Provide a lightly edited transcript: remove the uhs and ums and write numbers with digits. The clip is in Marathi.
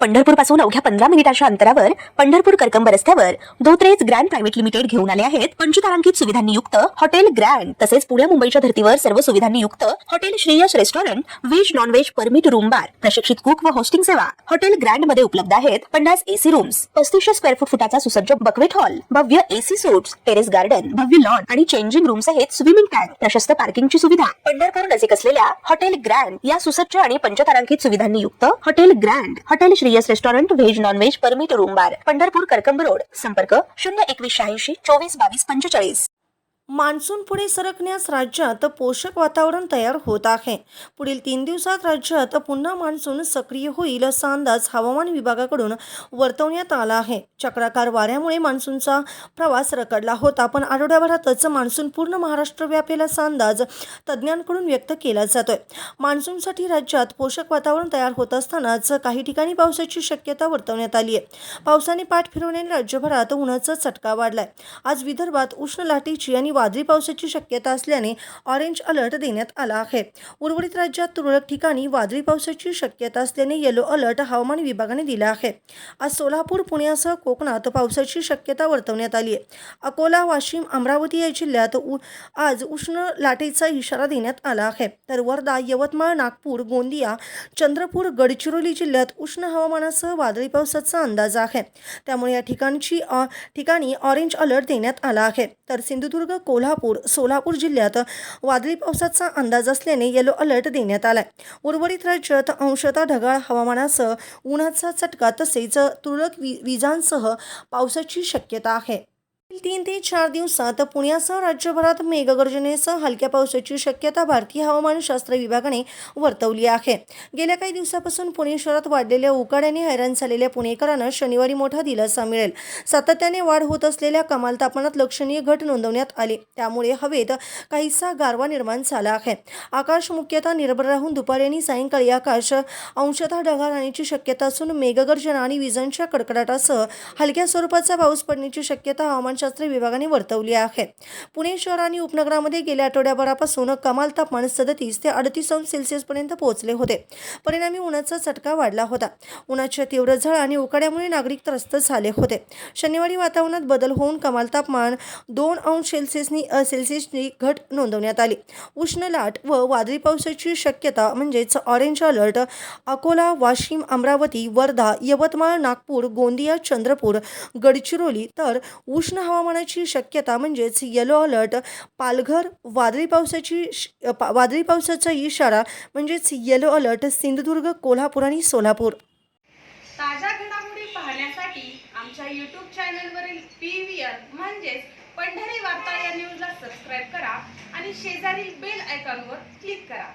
पंढरपूर पासून अवघ्या 15 मिनिटांच्या अंतरावर पंढरपूर करकंब रस्त्यावर धोत्रेज ग्रँड प्रायव्हेट लिमिटेड घेऊन आले आहेत पंचतारांकित सुविधांनी युक्त हॉटेल ग्रँड। तसेच पुणे मुंबईच्या धर्तीवर सर्व सुविधांनी युक्त hotel Shreyas restaurant, veg non veg permit room बार, प्रशिक्षित कुक व होस्टिंग सेवा। हॉटेल ग्रँड मध्ये उपलब्ध आहेत 50 एसी रूम्स, 3500 स्क्वेअर फुटाचा सुसज्ज बकवेट हॉल, भव्य एसी सूट्स, टेरेस गार्डन, भव्य लॉन आणि चेंजिंग रूम सहित स्विमिंग टँक, प्रशस्त पार्किंगची सुविधा। पंढरपूर नजीक असलेल्या हॉटेल ग्रँड या सुसज्ज आणि पंचतारांकित सुविधांनी युक्त hotel grand, hotel Shreyas restaurant, veg non veg permit room बार, पंढरपूर करकंब रोड। संपर्क 0181 24 22 45। मान्सून पुढे सरकण्यास राज्यात पोषक वातावरण तयार होत आहे। पुढील 3 दिवसात राज्यात पुन्हा मान्सून सक्रिय होईल असा अंदाज हवामान विभागाकडून वर्तवण्यात आला आहे। चक्राकार वाऱ्यामुळे मान्सूनचा प्रवास रखडला होता, पण आठवड्याभरातच मान्सून पूर्ण महाराष्ट्र व्यापेल असा अंदाज तज्ज्ञांकडून व्यक्त केला जातोय। मान्सूनसाठी राज्यात पोषक वातावरण तयार होत असतानाच काही ठिकाणी पावसाची शक्यता वर्तवण्यात आली आहे। पावसाने पाठ फिरवण्याने राज्यभरात उन्हाचा चटका वाढलाय। आज विदर्भात उष्ण लाटेची आणि वादळी पावसाची शक्यता असल्याने ऑरेंज अलर्ट देण्यात आला आहे। उर्वरित राज्यात तुरळक ठिकाणी वादळी पावसाची शक्यता असल्याने येलो अलर्ट हवामान विभागाने दिला आहे। आज सोलापूर, पुण्यासह कोकणात पावसाची शक्यता वर्तवण्यात आली आहे। अकोला, वाशिम, अमरावती या जिल्ह्यात आज उष्ण लाटेचा इशारा देण्यात आला आहे। तर वर्धा, यवतमाळ, नागपूर, गोंदिया, चंद्रपूर, गडचिरोली जिल्ह्यात उष्ण हवामानासह वादळी पावसाचा अंदाज आहे। त्यामुळे या ठिकाणी ऑरेंज अलर्ट देण्यात आला आहे। तर सिंधुदुर्ग, कोल्हापूर, सोलापूर जिल्ह्यात वादळी पावसाचा अंदाज असल्याने येलो अलर्ट देण्यात आलाय। उर्वरित राज्यात अंशतः ढगाळ हवामानासह उन्हाचा चटका तसेच तुरळक विजांसह पावसाची शक्यता आहे। 3 ते 4 दिवसात पुण्यासह राज्यभरात मेघगर्जनेसह हलक्या पावसाची शक्यता भारतीय हवामानशास्त्र विभागाने वर्तवली आहे। गेल्या काही दिवसापासून पुणे शहरात वाढलेल्या उकाड्याने हैराण झालेल्या पुणेकरांना शनिवारी मोठा दिलासा मिळेल। सातत्याने वाढ होत असलेल्या कमाल तापमानात लक्षणीय घट नोंदवण्यात आली, त्यामुळे हवेत काहीसा गारवा निर्माण झाला आहे। आकाश मुख्यतः निर्भर राहून दुपारी आणि सायंकाळी आकाश अंशतः ढगाळ राहण्याची शक्यता असून मेघगर्जना आणि विजांच्या कडकडाटासह हलक्या स्वरूपाचा पाऊस पडण्याची शक्यता हवामानशास्त्र विभागाने वर्तवली आहे। पुणे शहर आणि उपनगरामध्ये गेल्या आठवड्याभरापासून कमाल तापमान 37 ते 38 अंश सेल्सिअस पर्यंत पोहोचले होते। परिणामी उन्हाचा चटका वाढला होता। उन्हाच्या तीव्र झळ आणि उकाड्यामुळे नागरिक त्रस्त झाले होते। शनिवारी वातावरणात बदल होऊन कमाल तापमान 2 अंश सेल्सिअसनी घट नोंदवण्यात आली। उष्ण लाट व वादळी पावसाची शक्यता म्हणजेच ऑरेंज अलर्ट अकोला, वाशिम, अमरावती, वर्धा, यवतमाळ, नागपूर, गोंदिया, चंद्रपूर, गडचिरोली, तर उष्ण हवामानाची शक्यता म्हणजेच येलो अलर्ट पालघर, वादळी पावसाचा इशारा म्हणजेच येलो अलर्ट सिंधुदुर्ग, कोल्हापूर आणि सोलापूर। ताज्या घडामोडी पाहण्यासाठी आमच्या YouTube चॅनलवरील PVR म्हणजेच पंढरी वार्ता या न्यूजला सबस्क्राईब करा आणि शेजारील बेल आयकॉनवर क्लिक करा।